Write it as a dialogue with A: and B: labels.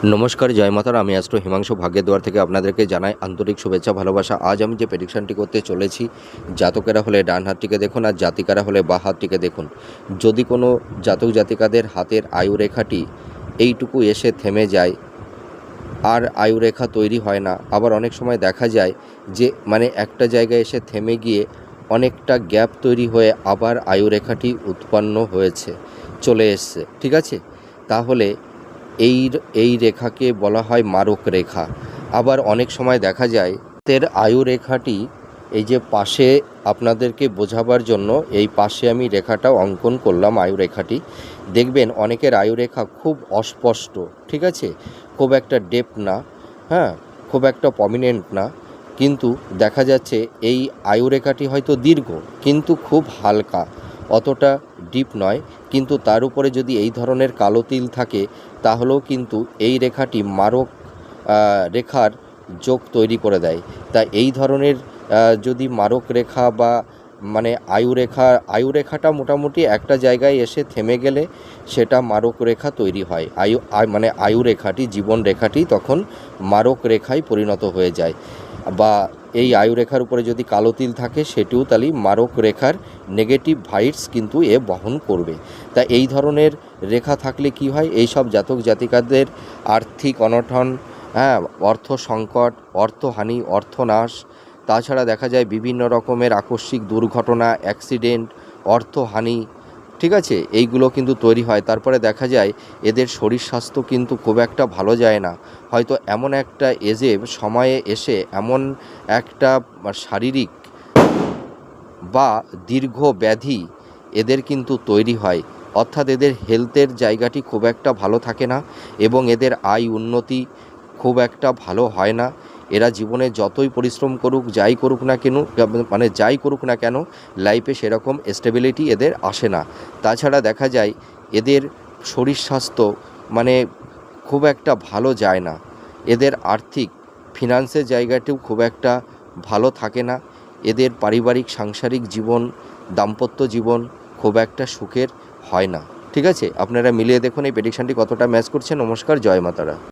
A: নমস্কার, জয় মাতার। আমি অ্যাস্ট্রো হিমাংশু ভাগ্যদ্বার থেকে আপনাদেরকে জানাই আন্তরিক শুভেচ্ছা ভালোবাসা। আজ আমি যে প্রেডিকশানটি করতে চলেছি, জাতকেরা হলে ডান হাতটিকে দেখুন আর জাতিকারা হলে বাঁ হাতটিকে দেখুন। যদি কোনো জাতক জাতিকাদের হাতের আয়ুরেখাটি এইটুকু এসে থেমে যায় আর আয়ুরেখা তৈরি হয় না, আবার অনেক সময় দেখা যায় যে একটা জায়গায় এসে থেমে গিয়ে অনেকটা গ্যাপ তৈরি হয়ে আবার আয়ুরেখাটি উৎপন্ন হয়েছে, চলে এসছে, ঠিক আছে, তাহলে এই রেখাকে বলা হয় মারক রেখা। আবার অনেক সময় দেখা যায় এর আয়ুরেখাটি এই যে পাশে, আপনাদেরকে বোঝাবার জন্য এই পাশে আমি রেখাটা অঙ্কন করলাম। আয়ুরেখাটি দেখবেন অনেকের আয়ুরেখা খুব অস্পষ্ট, ঠিক আছে, খুব একটা ডেপ না, হ্যাঁ, খুব একটা প্রমিনেন্ট না, কিন্তু দেখা যাচ্ছে এই আয়ুরেখাটি হয়তো দীর্ঘ কিন্তু খুব হালকা, অতটা ডিপ নয়, কিন্তু তার উপরে যদি এই ধরনের কালো তিল থাকে তাহলেও কিন্তু এই রেখাটি মারক রেখার যোগ তৈরি করে দেয়। তা এই ধরনের যদি মারক রেখা বা আয়ুরেখাটা মোটামুটি একটা জায়গায় এসে থেমে গেলে সেটা মারক রেখা তৈরি হয়। আয়ুরেখাটি, জীবন রেখাটি তখন মারক রেখায় পরিণত হয়ে যায়। বা এই আয়ুরেখার উপরে যদি কালো তিল থাকে সেটিও তাহলে মারক রেখার নেগেটিভ ভাইবস কিন্তু এ বহন করবে। তা এই ধরনের রেখা থাকলে কি হয়, এই সব জাতক জাতিকাদের আর্থিক অনটন, হ্যাঁ, অর্থ সংকট, অর্থহানি, অর্থনাশ, তাছাড়া দেখা যায় বিভিন্ন রকমের আকস্মিক দুর্ঘটনা, অ্যাক্সিডেন্ট, অর্থহানি, ঠিক আছে, এইগুলো কিন্তু তৈরি হয়। তারপরে দেখা যায় এদের শরীর স্বাস্থ্য কিন্তু খুব একটা ভালো যায় না। হয়তো এমন একটা সময়ে এসে এমন একটা শারীরিক বা দীর্ঘ ব্যাধি এদের কিন্তু তৈরি হয়, অর্থাৎ এদের হেলথের জায়গাটি খুব একটা ভালো থাকে না এবং এদের আয় উন্নতি খুব একটা ভালো হয় না। এরা জীবনে যতই পরিশ্রম করুক, যাই করুক না কেন লাইফে সেরকম স্টেবিলিটি এদের আসে না। তাছাড়া দেখা যায় এদের শরীর স্বাস্থ্য খুব একটা ভালো যায় না। এদের আর্থিক ফিনান্সের জায়গাটিও খুব একটা ভালো থাকে না। এদের পারিবারিক সাংসারিক জীবন, দাম্পত্য জীবন খুব একটা সুখের হয় না, ঠিক আছে। আপনারা মিলিয়ে দেখুন এই প্রেডিকশানটি কতটা ম্যাচ করছে। নমস্কার, জয় মাতারা।